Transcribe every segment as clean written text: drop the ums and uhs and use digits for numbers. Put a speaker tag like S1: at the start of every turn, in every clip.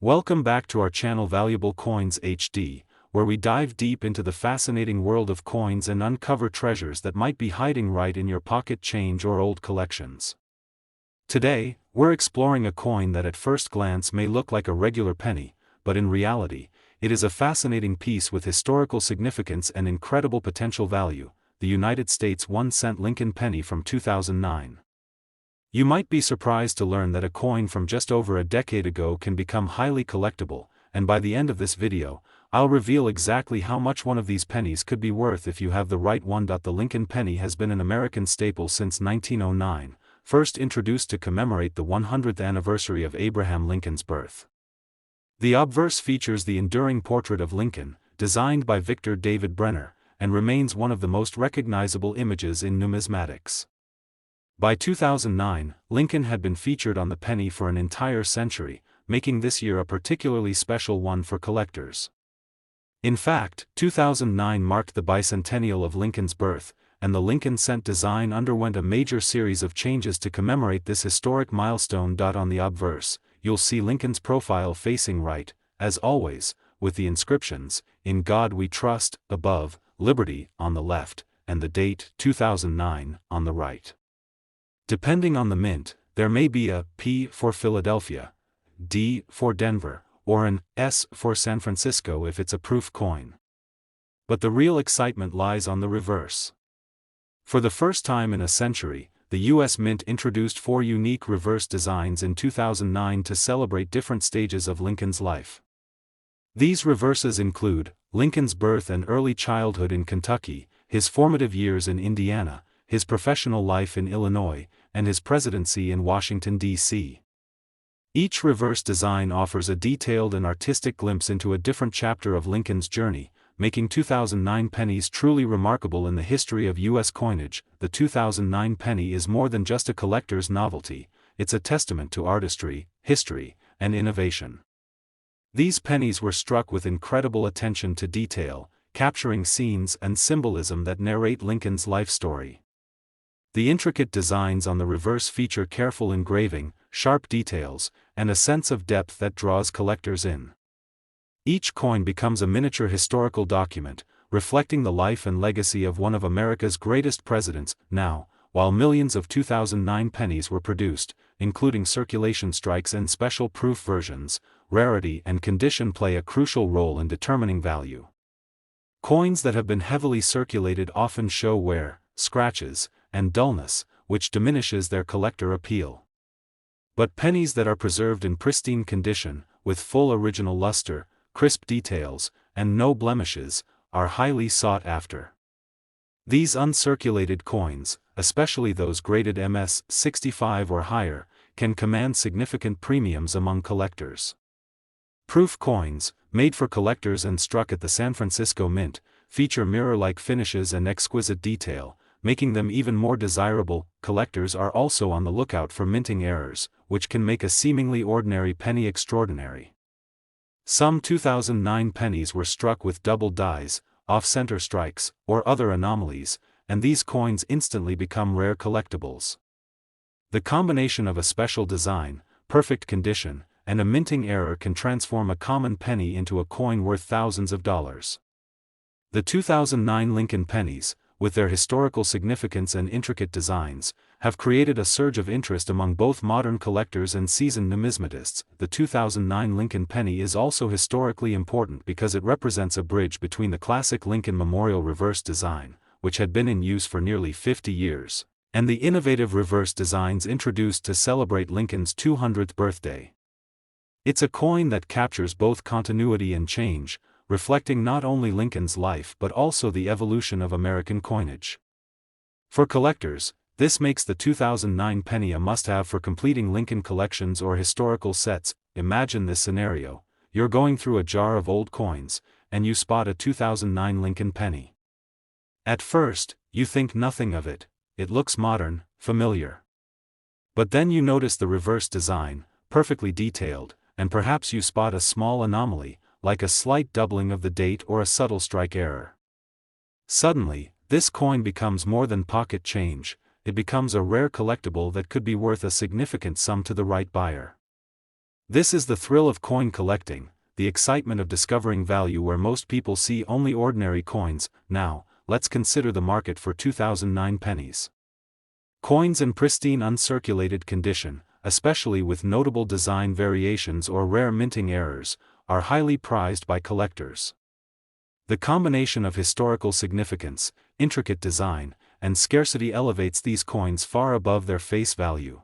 S1: Welcome back to our channel Valuable Coins HD, where we dive deep into the fascinating world of coins and uncover treasures that might be hiding right in your pocket change or old collections. Today, we're exploring a coin that at first glance may look like a regular penny, but in reality, it is a fascinating piece with historical significance and incredible potential value, the United States 1-cent Lincoln penny from 2009. You might be surprised to learn that a coin from just over a decade ago can become highly collectible, and by the end of this video, I'll reveal exactly how much one of these pennies could be worth if you have the right one. The Lincoln penny has been an American staple since 1909, first introduced to commemorate the 100th anniversary of Abraham Lincoln's birth. The obverse features the enduring portrait of Lincoln, designed by Victor David Brenner, and remains one of the most recognizable images in numismatics. By 2009, Lincoln had been featured on the penny for an entire century, making this year a particularly special one for collectors. In fact, 2009 marked the bicentennial of Lincoln's birth, and the Lincoln cent design underwent a major series of changes to commemorate this historic milestone. On the obverse, you'll see Lincoln's profile facing right, as always, with the inscriptions, "In God We Trust," above, "Liberty," on the left, and the date, 2009, on the right. Depending on the mint, there may be a P for Philadelphia, D for Denver, or an S for San Francisco if it's a proof coin. But the real excitement lies on the reverse. For the first time in a century, the U.S. Mint introduced 4 unique reverse designs in 2009 to celebrate different stages of Lincoln's life. These reverses include Lincoln's birth and early childhood in Kentucky, his formative years in Indiana, his professional life in Illinois, and his presidency in Washington, D.C. Each reverse design offers a detailed and artistic glimpse into a different chapter of Lincoln's journey, making 2009 pennies truly remarkable in the history of U.S. coinage. The 2009 penny is more than just a collector's novelty, it's a testament to artistry, history, and innovation. These pennies were struck with incredible attention to detail, capturing scenes and symbolism that narrate Lincoln's life story. The intricate designs on the reverse feature careful engraving, sharp details, and a sense of depth that draws collectors in. Each coin becomes a miniature historical document, reflecting the life and legacy of one of America's greatest presidents. Now, while millions of 2009 pennies were produced, including circulation strikes and special proof versions, rarity and condition play a crucial role in determining value. Coins that have been heavily circulated often show wear, scratches, and dullness, which diminishes their collector appeal. But pennies that are preserved in pristine condition, with full original luster, crisp details, and no blemishes, are highly sought after. These uncirculated coins, especially those graded MS 65 or higher, can command significant premiums among collectors. Proof coins, made for collectors and struck at the San Francisco Mint, feature mirror-like finishes and exquisite detail, making them even more desirable. Collectors are also on the lookout for minting errors, which can make a seemingly ordinary penny extraordinary. Some 2009 pennies were struck with double dies, off-center strikes, or other anomalies, and these coins instantly become rare collectibles. The combination of a special design, perfect condition, and a minting error can transform a common penny into a coin worth thousands of dollars. The 2009 Lincoln pennies, with their historical significance and intricate designs, have created a surge of interest among both modern collectors and seasoned numismatists. The 2009 Lincoln penny is also historically important because it represents a bridge between the classic Lincoln Memorial reverse design, which had been in use for nearly 50 years, and the innovative reverse designs introduced to celebrate Lincoln's 200th birthday. It's a coin that captures both continuity and change, reflecting not only Lincoln's life but also the evolution of American coinage. For collectors, this makes the 2009 penny a must-have for completing Lincoln collections or historical sets. Imagine this scenario: you're going through a jar of old coins, and you spot a 2009 Lincoln penny. At first, you think nothing of it, it looks modern, familiar. But then you notice the reverse design, perfectly detailed, and perhaps you spot a small anomaly, like a slight doubling of the date or a subtle strike error. Suddenly, this coin becomes more than pocket change, it becomes a rare collectible that could be worth a significant sum to the right buyer. This is the thrill of coin collecting, the excitement of discovering value where most people see only ordinary coins. Now, let's consider the market for 2009 pennies. Coins in pristine uncirculated condition, especially with notable design variations or rare minting errors, are highly prized by collectors. The combination of historical significance, intricate design, and scarcity elevates these coins far above their face value.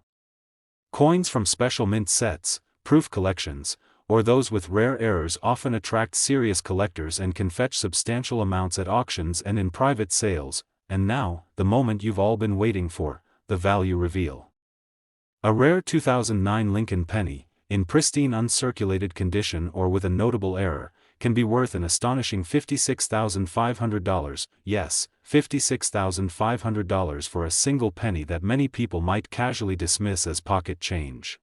S1: Coins from special mint sets, proof collections, or those with rare errors often attract serious collectors and can fetch substantial amounts at auctions and in private sales. And now, the moment you've all been waiting for, the value reveal. A rare 2009 Lincoln penny, in pristine uncirculated condition or with a notable error, can be worth an astonishing $56,500, yes, $56,500 for a single penny that many people might casually dismiss as pocket change.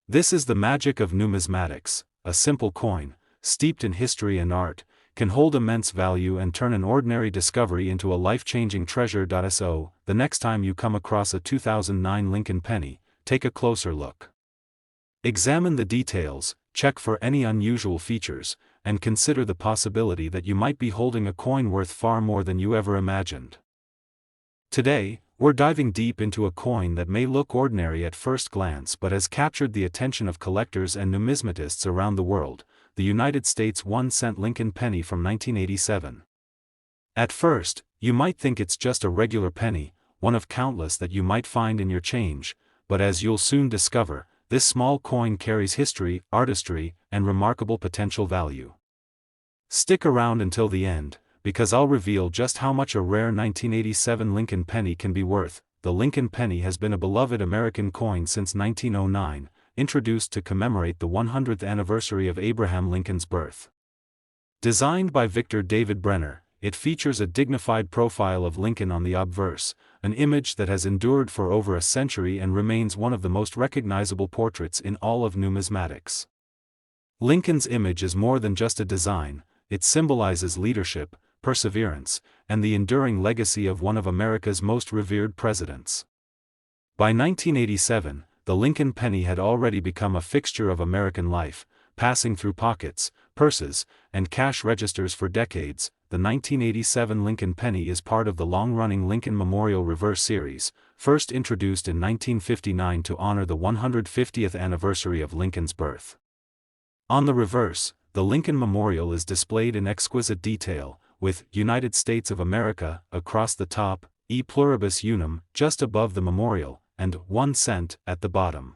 S1: This is the magic of numismatics. A simple coin, steeped in history and art, can hold immense value and turn an ordinary discovery into a life-changing treasure. So, the next time you come across a 2009 Lincoln penny, take a closer look. Examine the details, check for any unusual features, and consider the possibility that you might be holding a coin worth far more than you ever imagined. Today, we're diving deep into a coin that may look ordinary at first glance but has captured the attention of collectors and numismatists around the world, the United States 1-cent Lincoln penny from 1987. At first, you might think it's just a regular penny, one of countless that you might find in your change, but as you'll soon discover, this small coin carries history, artistry, and remarkable potential value. Stick around until the end, because I'll reveal just how much a rare 1987 Lincoln penny can be worth. The Lincoln penny has been a beloved American coin since 1909, introduced to commemorate the 100th anniversary of Abraham Lincoln's birth. Designed by Victor David Brenner, it features a dignified profile of Lincoln on the obverse, an image that has endured for over a century and remains one of the most recognizable portraits in all of numismatics. Lincoln's image is more than just a design, it symbolizes leadership, perseverance, and the enduring legacy of one of America's most revered presidents. By 1987, the Lincoln penny had already become a fixture of American life, passing through pockets, purses, and cash registers for decades. The 1987 Lincoln penny is part of the long-running Lincoln Memorial Reverse Series, first introduced in 1959 to honor the 150th anniversary of Lincoln's birth. On the reverse, the Lincoln Memorial is displayed in exquisite detail, with United States of America across the top, E pluribus unum just above the memorial, and 1 cent at the bottom.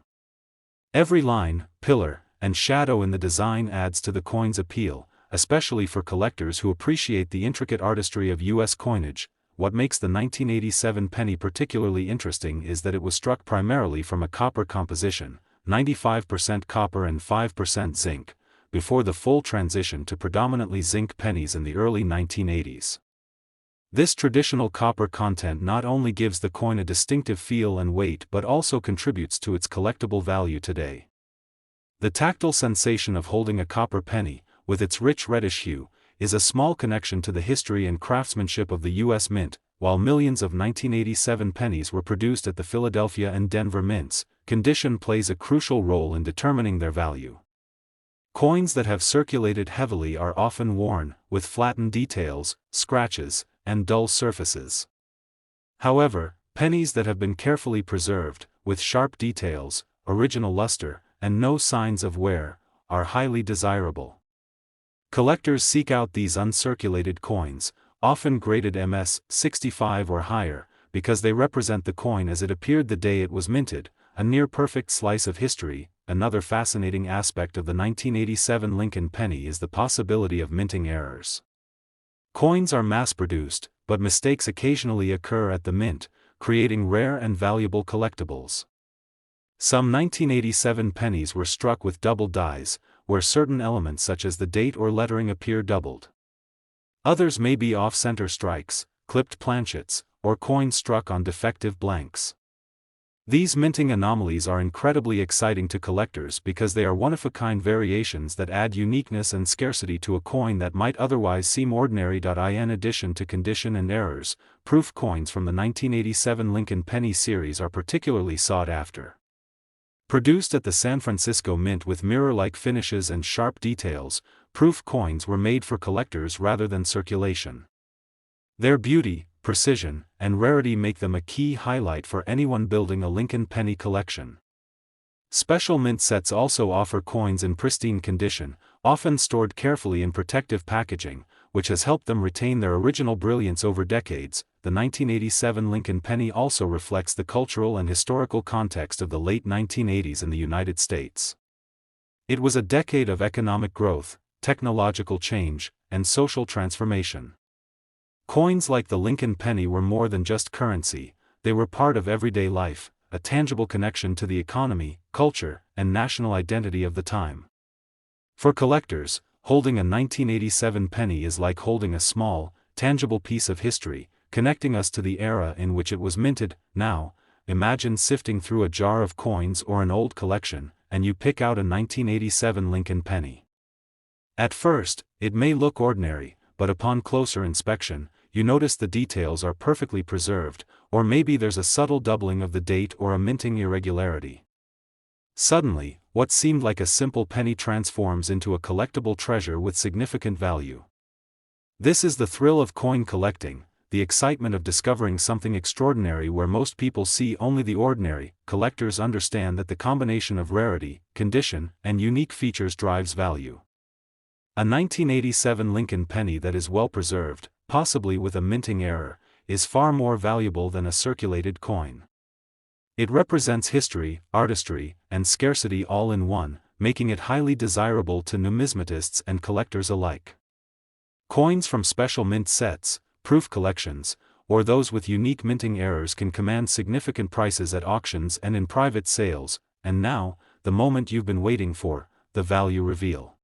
S1: Every line, pillar, and shadow in the design adds to the coin's appeal, especially for collectors who appreciate the intricate artistry of U.S. coinage. What makes the 1987 penny particularly interesting is that it was struck primarily from a copper composition, 95% copper and 5% zinc, before the full transition to predominantly zinc pennies in the early 1980s. This traditional copper content not only gives the coin a distinctive feel and weight but also contributes to its collectible value today. The tactile sensation of holding a copper penny, with its rich reddish hue, is a small connection to the history and craftsmanship of the U.S. Mint. While millions of 1987 pennies were produced at the Philadelphia and Denver mints, condition plays a crucial role in determining their value. Coins that have circulated heavily are often worn, with flattened details, scratches, and dull surfaces. However, pennies that have been carefully preserved, with sharp details, original luster, and no signs of wear, are highly desirable. Collectors seek out these uncirculated coins, often graded MS 65 or higher, because they represent the coin as it appeared the day it was minted, a near-perfect slice of history. Another fascinating aspect of the 1987 Lincoln penny is the possibility of minting errors. Coins are mass-produced, but mistakes occasionally occur at the mint, creating rare and valuable collectibles. Some 1987 pennies were struck with double dies, where certain elements such as the date or lettering appear doubled. Others may be off-center strikes, clipped planchets, or coins struck on defective blanks. These minting anomalies are incredibly exciting to collectors because they are one-of-a-kind variations that add uniqueness and scarcity to a coin that might otherwise seem ordinary. In addition to condition and errors, proof coins from the 1987 Lincoln penny series are particularly sought after. Produced at the San Francisco Mint with mirror-like finishes and sharp details, proof coins were made for collectors rather than circulation. Their beauty, precision, and rarity make them a key highlight for anyone building a Lincoln penny collection. Special mint sets also offer coins in pristine condition, often stored carefully in protective packaging, which has helped them retain their original brilliance over decades. The 1987 Lincoln penny also reflects the cultural and historical context of the late 1980s in the United States. It was a decade of economic growth, technological change, and social transformation. Coins like the Lincoln penny were more than just currency, they were part of everyday life, a tangible connection to the economy, culture, and national identity of the time. For collectors, holding a 1987 penny is like holding a small, tangible piece of history, connecting us to the era in which it was minted. Now, imagine sifting through a jar of coins or an old collection, and you pick out a 1987 Lincoln penny. At first, it may look ordinary, but upon closer inspection, you notice the details are perfectly preserved, or maybe there's a subtle doubling of the date or a minting irregularity. Suddenly, what seemed like a simple penny transforms into a collectible treasure with significant value. This is the thrill of coin collecting, the excitement of discovering something extraordinary where most people see only the ordinary. Collectors understand that the combination of rarity, condition, and unique features drives value. A 1987 Lincoln penny that is well preserved, possibly with a minting error, is far more valuable than a circulated coin. It represents history, artistry, and scarcity all in one, making it highly desirable to numismatists and collectors alike. Coins from special mint sets, proof collections, or those with unique minting errors can command significant prices at auctions and in private sales. And now, the moment you've been waiting for, the value reveal.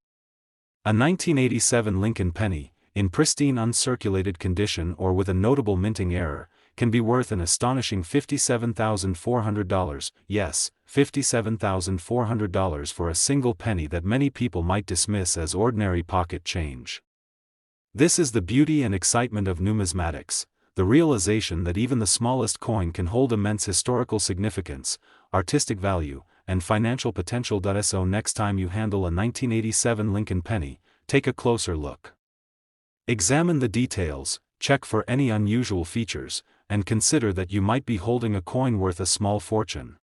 S1: A 1987 Lincoln penny, in pristine uncirculated condition or with a notable minting error, can be worth an astonishing $57,400, yes, $57,400 for a single penny that many people might dismiss as ordinary pocket change. This is the beauty and excitement of numismatics, the realization that even the smallest coin can hold immense historical significance, artistic value, and financial potential. So next time you handle a 1987 Lincoln penny, take a closer look. Examine the details, check for any unusual features, and consider that you might be holding a coin worth a small fortune.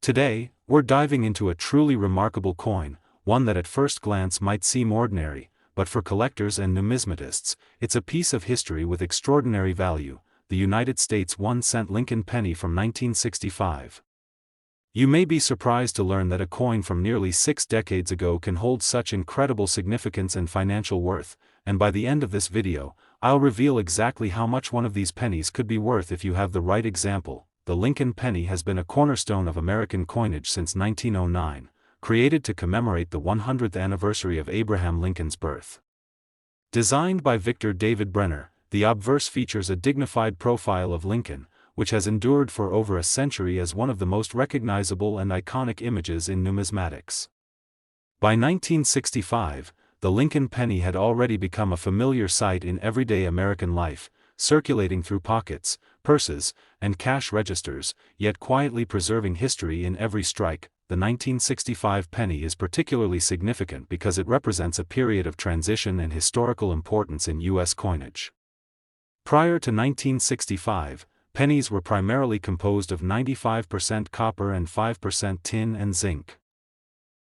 S1: Today, we're diving into a truly remarkable coin, one that at first glance might seem ordinary, but for collectors and numismatists, it's a piece of history with extraordinary value, the United States 1-cent Lincoln penny from 1965. You may be surprised to learn that a coin from nearly 6 decades ago can hold such incredible significance and financial worth, and by the end of this video, I'll reveal exactly how much one of these pennies could be worth if you have the right example. The Lincoln penny has been a cornerstone of American coinage since 1909, created to commemorate the 100th anniversary of Abraham Lincoln's birth. Designed by Victor David Brenner, the obverse features a dignified profile of Lincoln, which has endured for over a century as one of the most recognizable and iconic images in numismatics. By 1965, the Lincoln penny had already become a familiar sight in everyday American life, circulating through pockets, purses, and cash registers, yet quietly preserving history in every strike. The 1965 penny is particularly significant because it represents a period of transition and historical importance in U.S. coinage. Prior to 1965, pennies were primarily composed of 95% copper and 5% tin and zinc.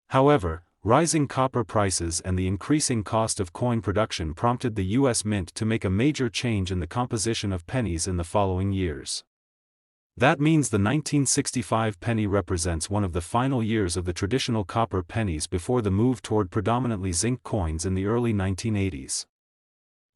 S1: However, rising copper prices and the increasing cost of coin production prompted the U.S. Mint to make a major change in the composition of pennies in the following years. That means the 1965 penny represents one of the final years of the traditional copper pennies before the move toward predominantly zinc coins in the early 1980s.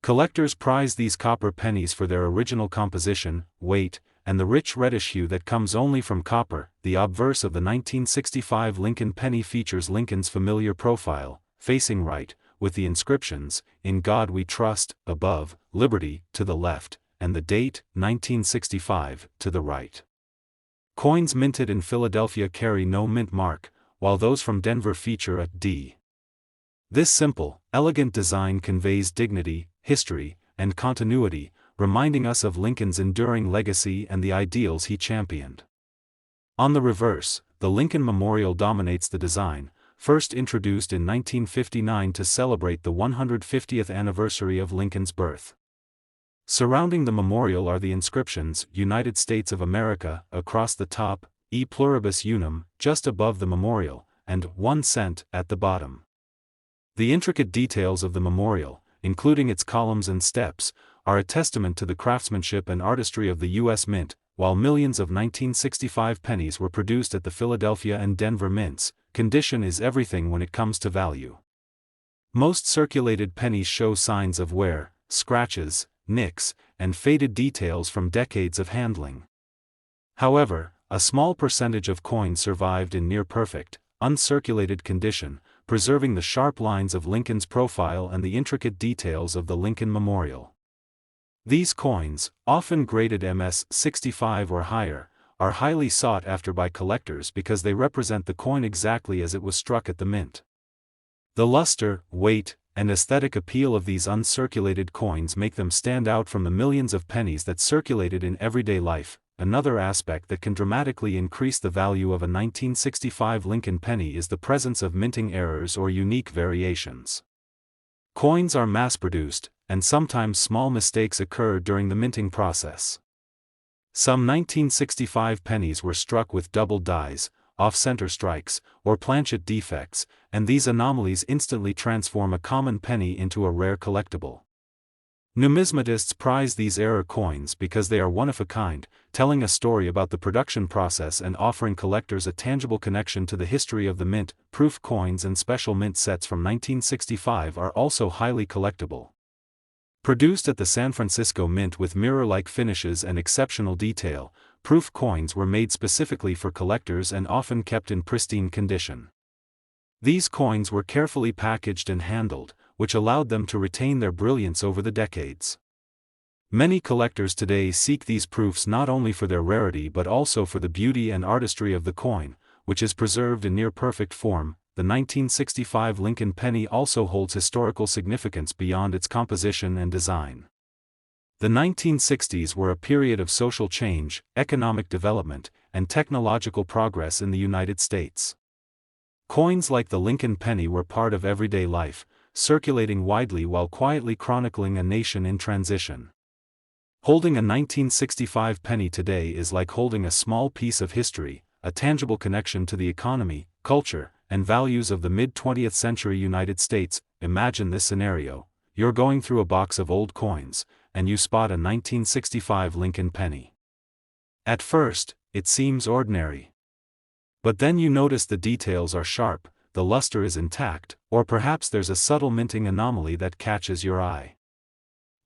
S1: Collectors prize these copper pennies for their original composition, weight, and the rich reddish hue that comes only from copper. The obverse of the 1965 Lincoln penny features Lincoln's familiar profile, facing right, with the inscriptions, "In God We Trust," above, "Liberty," to the left, and the date, 1965, to the right. Coins minted in Philadelphia carry no mint mark, while those from Denver feature a D. This simple, elegant design conveys dignity, history, and continuity, reminding us of Lincoln's enduring legacy and the ideals he championed. On the reverse, the Lincoln Memorial dominates the design, first introduced in 1959 to celebrate the 150th anniversary of Lincoln's birth. Surrounding the memorial are the inscriptions, United States of America, across the top, E pluribus unum, just above the memorial, and 1 cent at the bottom. The intricate details of the memorial, including its columns and steps, are a testament to the craftsmanship and artistry of the U.S. Mint. While millions of 1965 pennies were produced at the Philadelphia and Denver mints, condition is everything when it comes to value. Most circulated pennies show signs of wear, scratches, nicks, and faded details from decades of handling. However, a small percentage of coins survived in near-perfect, uncirculated condition, preserving the sharp lines of Lincoln's profile and the intricate details of the Lincoln Memorial. These coins, often graded MS-65 or higher, are highly sought after by collectors because they represent the coin exactly as it was struck at the mint. The luster, weight, and aesthetic appeal of these uncirculated coins make them stand out from the millions of pennies that circulated in everyday life. Another aspect that can dramatically increase the value of a 1965 Lincoln penny is the presence of minting errors or unique variations. Coins are mass-produced, and sometimes small mistakes occur during the minting process. Some 1965 pennies were struck with doubled dies, off-center strikes, or planchet defects, and these anomalies instantly transform a common penny into a rare collectible. Numismatists prize these error coins because they are one-of-a-kind, telling a story about the production process and offering collectors a tangible connection to the history of the mint. Proof coins and special mint sets from 1965 are also highly collectible. Produced at the San Francisco Mint with mirror-like finishes and exceptional detail, proof coins were made specifically for collectors and often kept in pristine condition. These coins were carefully packaged and handled, which allowed them to retain their brilliance over the decades. Many collectors today seek these proofs not only for their rarity but also for the beauty and artistry of the coin, which is preserved in near-perfect form. The 1965 Lincoln penny also holds historical significance beyond its composition and design. The 1960s were a period of social change, economic development, and technological progress in the United States. Coins like the Lincoln penny were part of everyday life, circulating widely while quietly chronicling a nation in transition. Holding a 1965 penny today is like holding a small piece of history, a tangible connection to the economy, culture, and values of the mid-20th century United States. Imagine this scenario: you're going through a box of old coins, and you spot a 1965 Lincoln penny. At first, it seems ordinary. But then you notice the details are sharp, the luster is intact, or perhaps there's a subtle minting anomaly that catches your eye.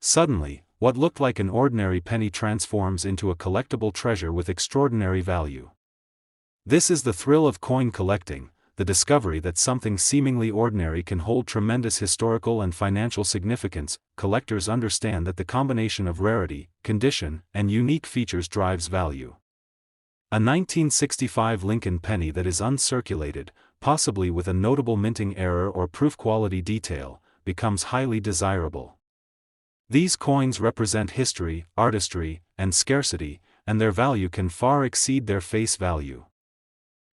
S1: Suddenly, what looked like an ordinary penny transforms into a collectible treasure with extraordinary value. This is the thrill of coin collecting, the discovery that something seemingly ordinary can hold tremendous historical and financial significance. Collectors understand that the combination of rarity, condition, and unique features drives value. A 1965 Lincoln penny that is uncirculated, possibly with a notable minting error or proof quality detail, becomes highly desirable. These coins represent history, artistry, and scarcity, and their value can far exceed their face value.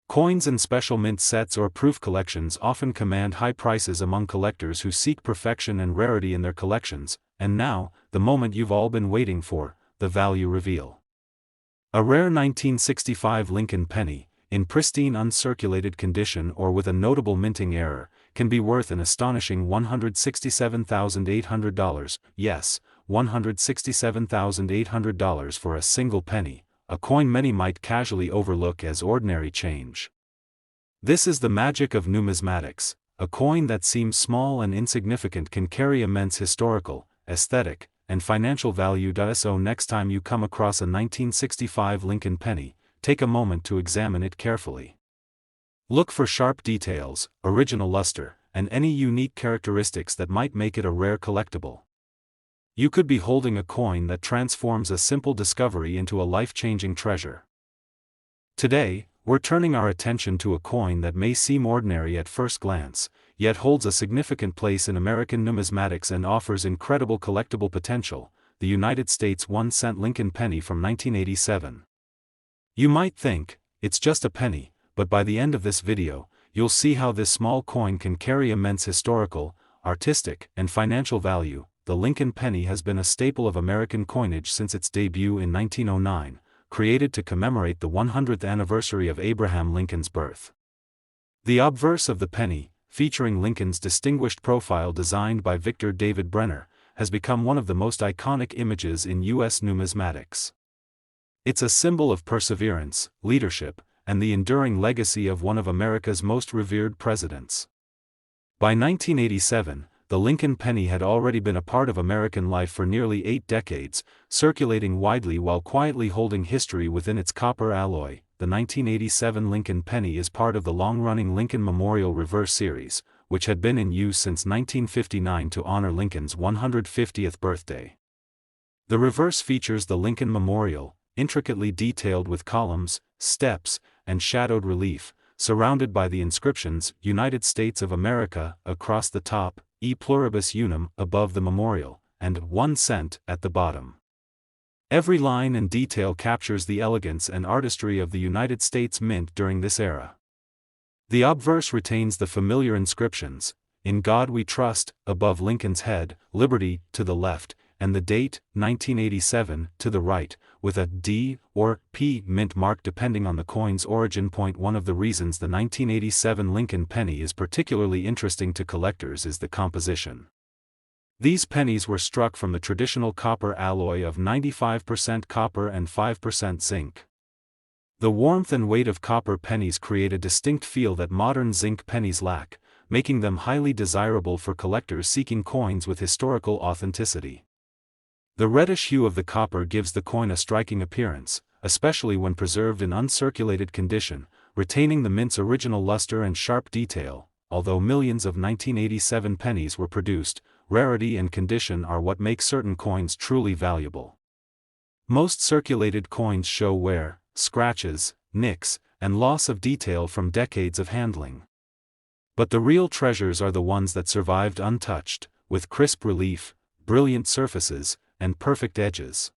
S1: Coins and special mint sets or proof collections often command high prices among collectors who seek perfection and rarity in their collections. And now, the moment you've all been waiting for, the value reveal. A rare 1965 Lincoln penny, in pristine uncirculated condition or with a notable minting error, can be worth an astonishing $167,800. Yes, $167,800 for a single penny, a coin many might casually overlook as ordinary change. This is the magic of numismatics. A coin that seems small and insignificant can carry immense historical, aesthetic, and financial value. So next time you come across a 1965 Lincoln penny, take a moment to examine it carefully. Look for sharp details, original luster, and any unique characteristics that might make it a rare collectible. You could be holding a coin that transforms a simple discovery into a life-changing treasure. Today, we're turning our attention to a coin that may seem ordinary at first glance, yet holds a significant place in American numismatics and offers incredible collectible potential: the United States 1-cent Lincoln penny from 1987. You might think, it's just a penny, but by the end of this video, you'll see how this small coin can carry immense historical, artistic, and financial value. The Lincoln penny has been a staple of American coinage since its debut in 1909, created to commemorate the 100th anniversary of Abraham Lincoln's birth. The obverse of the penny, featuring Lincoln's distinguished profile designed by Victor David Brenner, has become one of the most iconic images in U.S. numismatics. It's a symbol of perseverance, leadership, and the enduring legacy of one of America's most revered presidents. By 1987, the Lincoln penny had already been a part of American life for nearly 8 decades, circulating widely while quietly holding history within its copper alloy. The 1987 Lincoln penny is part of the long-running Lincoln Memorial Reverse Series, which had been in use since 1959 to honor Lincoln's 150th birthday. The reverse features the Lincoln Memorial, intricately detailed with columns, steps, and shadowed relief, surrounded by the inscriptions "United States of America" across the top, "E Pluribus Unum" above the memorial, and "1 cent" at the bottom. Every line and detail captures the elegance and artistry of the United States Mint during this era. The obverse retains the familiar inscriptions, "In God We Trust," above Lincoln's head, "Liberty" to the left, and the date, 1987, to the right, with a D or P mint mark depending on the coin's origin point. One of the reasons the 1987 Lincoln penny is particularly interesting to collectors is the composition. These pennies were struck from the traditional copper alloy of 95% copper and 5% zinc. The warmth and weight of copper pennies create a distinct feel that modern zinc pennies lack, making them highly desirable for collectors seeking coins with historical authenticity. The reddish hue of the copper gives the coin a striking appearance, especially when preserved in uncirculated condition, retaining the mint's original luster and sharp detail. Although millions of 1987 pennies were produced, rarity and condition are what make certain coins truly valuable. Most circulated coins show wear, scratches, nicks, and loss of detail from decades of handling. But the real treasures are the ones that survived untouched, with crisp relief, brilliant surfaces, and perfect edges.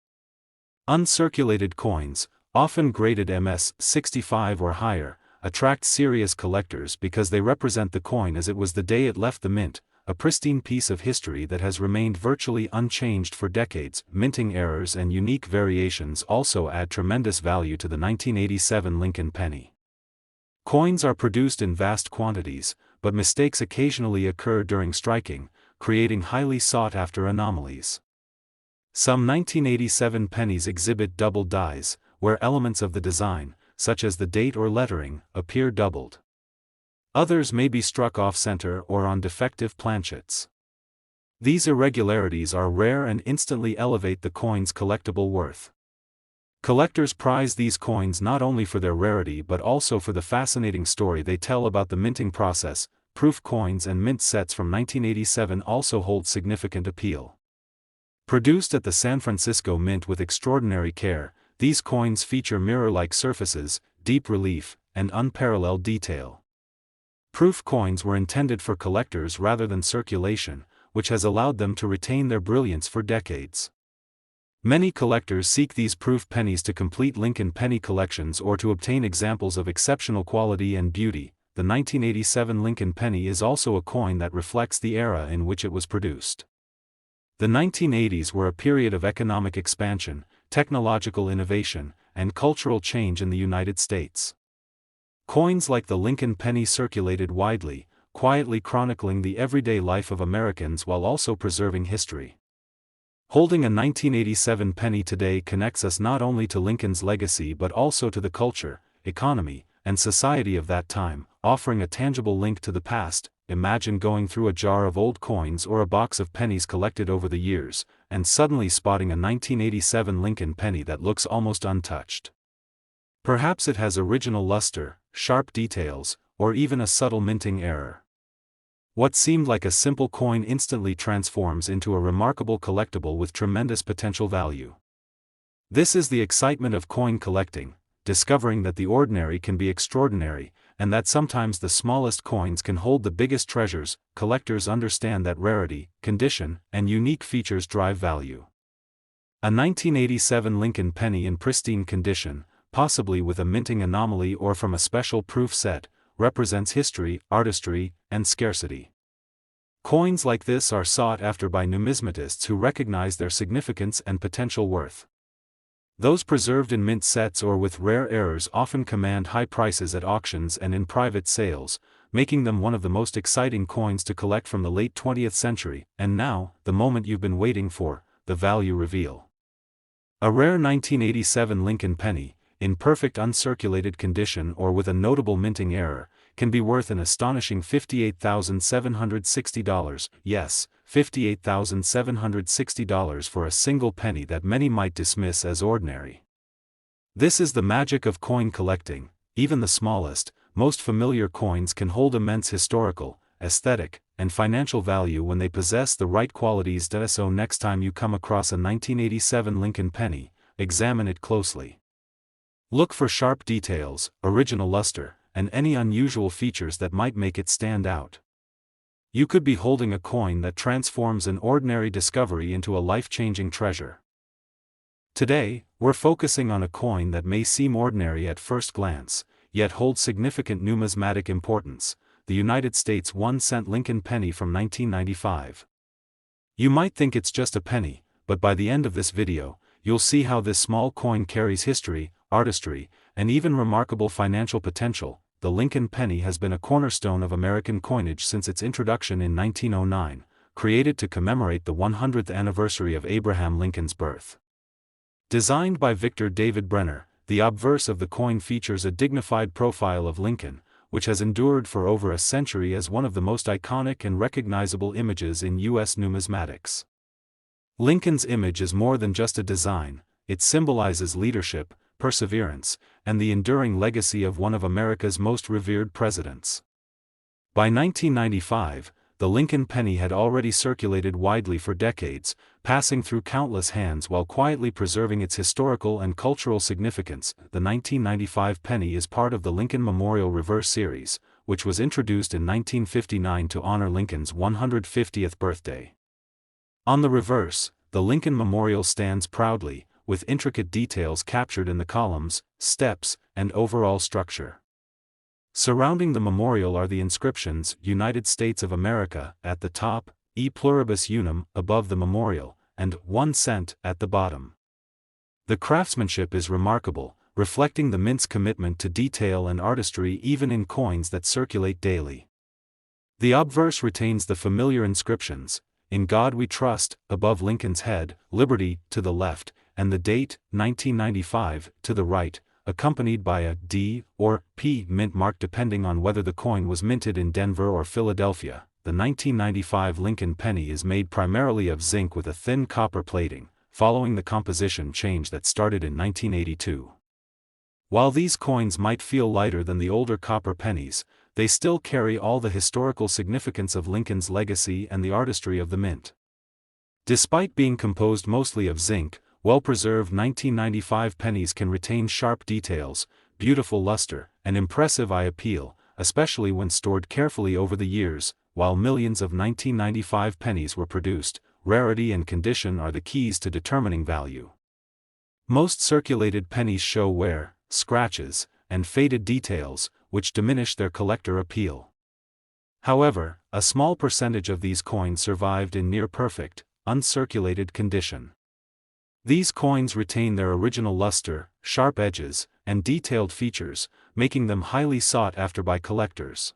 S1: Uncirculated coins, often graded MS-65 or higher, attract serious collectors because they represent the coin as it was the day it left the mint, a pristine piece of history that has remained virtually unchanged for decades. Minting errors and unique variations also add tremendous value to the 1987 Lincoln penny. Coins are produced in vast quantities, but mistakes occasionally occur during striking, creating highly sought-after anomalies. Some 1987 pennies exhibit double dies, where elements of the design, such as the date or lettering, appear doubled. Others may be struck off-center or on defective planchets. These irregularities are rare and instantly elevate the coin's collectible worth. Collectors prize these coins not only for their rarity but also for the fascinating story they tell about the minting process. Proof coins and mint sets from 1987 also hold significant appeal. Produced at the San Francisco Mint with extraordinary care, these coins feature mirror-like surfaces, deep relief, and unparalleled detail. Proof coins were intended for collectors rather than circulation, which has allowed them to retain their brilliance for decades. Many collectors seek these proof pennies to complete Lincoln penny collections or to obtain examples of exceptional quality and beauty. The 1987 Lincoln penny is also a coin that reflects the era in which it was produced. The 1980s were a period of economic expansion, technological innovation, and cultural change in the United States. Coins like the Lincoln penny circulated widely, quietly chronicling the everyday life of Americans while also preserving history. Holding a 1987 penny today connects us not only to Lincoln's legacy but also to the culture, economy, and society of that time, offering a tangible link to the past. Imagine going through a jar of old coins or a box of pennies collected over the years, and suddenly spotting a 1987 Lincoln penny that looks almost untouched. Perhaps it has original luster, sharp details, or even a subtle minting error. What seemed like a simple coin instantly transforms into a remarkable collectible with tremendous potential value. This is the excitement of coin collecting, discovering that the ordinary can be extraordinary, and that sometimes the smallest coins can hold the biggest treasures. Collectors understand that rarity, condition, and unique features drive value. A 1987 Lincoln penny in pristine condition, possibly with a minting anomaly or from a special proof set, represents history, artistry, and scarcity. Coins like this are sought after by numismatists who recognize their significance and potential worth. Those preserved in mint sets or with rare errors often command high prices at auctions and in private sales, making them one of the most exciting coins to collect from the late 20th century. And now, the moment you've been waiting for, the value reveal. A rare 1987 Lincoln penny, in perfect uncirculated condition or with a notable minting error, can be worth an astonishing $58,760, yes, $58,760 for a single penny that many might dismiss as ordinary. This is the magic of coin collecting. Even the smallest, most familiar coins can hold immense historical, aesthetic, and financial value when they possess the right qualities. So next time you come across a 1987 Lincoln penny, examine it closely. Look for sharp details, original luster, and any unusual features that might make it stand out. You could be holding a coin that transforms an ordinary discovery into a life-changing treasure. Today, we're focusing on a coin that may seem ordinary at first glance, yet holds significant numismatic importance, the United States 1-cent Lincoln penny from 1995. You might think it's just a penny, but by the end of this video, you'll see how this small coin carries history, artistry, and even remarkable financial potential. The Lincoln penny has been a cornerstone of American coinage since its introduction in 1909, created to commemorate the 100th anniversary of Abraham Lincoln's birth. Designed by Victor David Brenner, the obverse of the coin features a dignified profile of Lincoln, which has endured for over a century as one of the most iconic and recognizable images in U.S. numismatics. Lincoln's image is more than just a design, it symbolizes leadership, perseverance, and the enduring legacy of one of America's most revered presidents. By 1995, the Lincoln penny had already circulated widely for decades, passing through countless hands while quietly preserving its historical and cultural significance. The 1995 penny is part of the Lincoln Memorial Reverse Series, which was introduced in 1959 to honor Lincoln's 150th birthday. On the reverse, the Lincoln Memorial stands proudly, with intricate details captured in the columns, steps, and overall structure. Surrounding the memorial are the inscriptions, United States of America, at the top, E pluribus unum, above the memorial, and 1 cent, at the bottom. The craftsmanship is remarkable, reflecting the mint's commitment to detail and artistry even in coins that circulate daily. The obverse retains the familiar inscriptions, "In God We Trust," above Lincoln's head, "Liberty," to the left, and the date, 1995, to the right, accompanied by a D or P mint mark depending on whether the coin was minted in Denver or Philadelphia. The 1995 Lincoln penny is made primarily of zinc with a thin copper plating, following the composition change that started in 1982. While these coins might feel lighter than the older copper pennies, they still carry all the historical significance of Lincoln's legacy and the artistry of the mint. Despite being composed mostly of zinc, well-preserved 1995 pennies can retain sharp details, beautiful luster, and impressive eye appeal, especially when stored carefully over the years. While millions of 1995 pennies were produced, rarity and condition are the keys to determining value. Most circulated pennies show wear, scratches, and faded details, which diminish their collector appeal. However, a small percentage of these coins survived in near-perfect, uncirculated condition. These coins retain their original luster, sharp edges, and detailed features, making them highly sought after by collectors.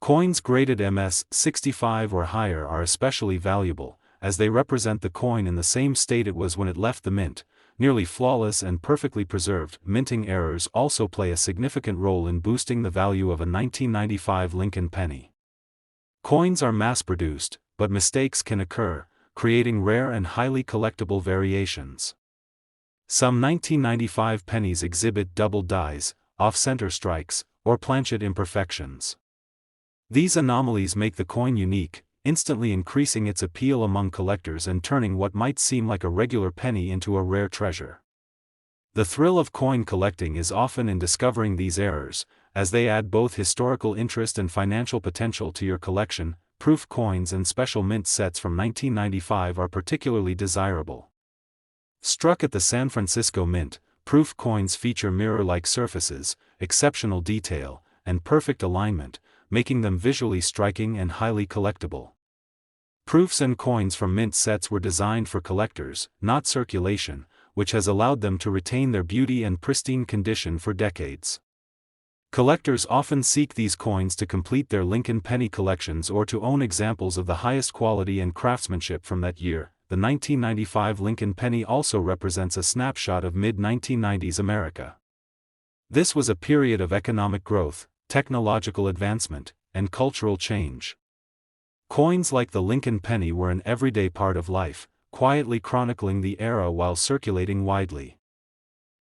S1: Coins graded MS-65 or higher are especially valuable, as they represent the coin in the same state it was when it left the mint, nearly flawless and perfectly preserved. Minting errors also play a significant role in boosting the value of a 1995 Lincoln penny. Coins are mass-produced, but mistakes can occur, creating rare and highly collectible variations. Some 1995 pennies exhibit double dies, off-center strikes, or planchet imperfections. These anomalies make the coin unique, instantly increasing its appeal among collectors and turning what might seem like a regular penny into a rare treasure. The thrill of coin collecting is often in discovering these errors, as they add both historical interest and financial potential to your collection. Proof coins and special mint sets from 1995 are particularly desirable. Struck at the San Francisco Mint, proof coins feature mirror-like surfaces, exceptional detail, and perfect alignment, making them visually striking and highly collectible. Proofs and coins from mint sets were designed for collectors, not circulation, which has allowed them to retain their beauty and pristine condition for decades. Collectors often seek these coins to complete their Lincoln penny collections or to own examples of the highest quality and craftsmanship from that year. The 1995 Lincoln penny also represents a snapshot of mid-1990s America. This was a period of economic growth, technological advancement, and cultural change. Coins like the Lincoln penny were an everyday part of life, quietly chronicling the era while circulating widely.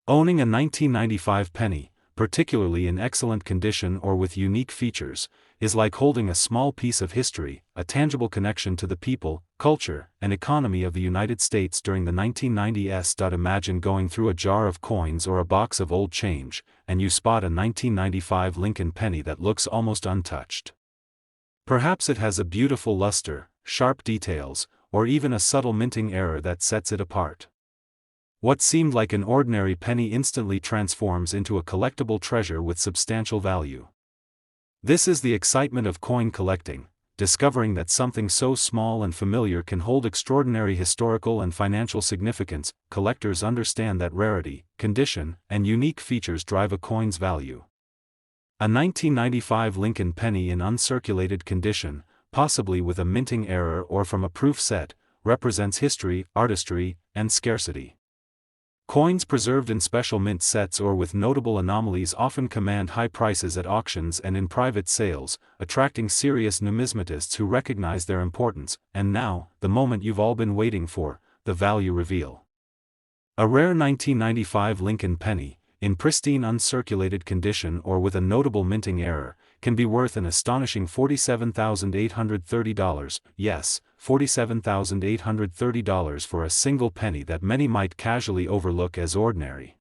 S1: Owning a 1995 penny, particularly in excellent condition or with unique features, is like holding a small piece of history, a tangible connection to the people, culture, and economy of the United States during the 1990s. Imagine going through a jar of coins or a box of old change, and you spot a 1995 Lincoln penny that looks almost untouched. Perhaps it has a beautiful luster, sharp details, or even a subtle minting error that sets it apart. What seemed like an ordinary penny instantly transforms into a collectible treasure with substantial value. This is the excitement of coin collecting, discovering that something so small and familiar can hold extraordinary historical and financial significance. Collectors understand that rarity, condition, and unique features drive a coin's value. A 1995 Lincoln penny in uncirculated condition, possibly with a minting error or from a proof set, represents history, artistry, and scarcity. Coins preserved in special mint sets or with notable anomalies often command high prices at auctions and in private sales, attracting serious numismatists who recognize their importance. And now, the moment you've all been waiting for, the value reveal. A rare 1995 Lincoln penny, in pristine uncirculated condition or with a notable minting error, can be worth an astonishing $47,830, yes, $47,830 for a single penny that many might casually overlook as ordinary.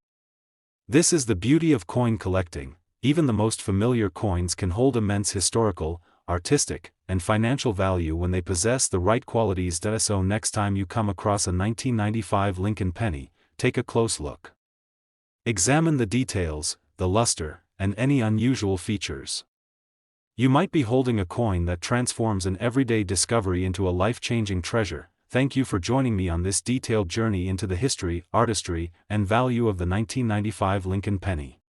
S1: This is the beauty of coin collecting. Even the most familiar coins can hold immense historical, artistic, and financial value when they possess the right qualities. So next time you come across a 1995 Lincoln penny, take a close look. Examine the details, the luster, and any unusual features. You might be holding a coin that transforms an everyday discovery into a life-changing treasure. Thank you for joining me on this detailed journey into the history, artistry, and value of the 1995 Lincoln penny.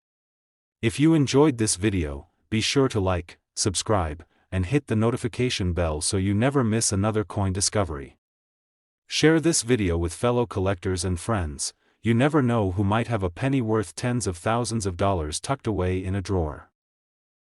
S1: If you enjoyed this video, be sure to like, subscribe, and hit the notification bell so you never miss another coin discovery. Share this video with fellow collectors and friends. You never know who might have a penny worth tens of thousands of dollars tucked away in a drawer.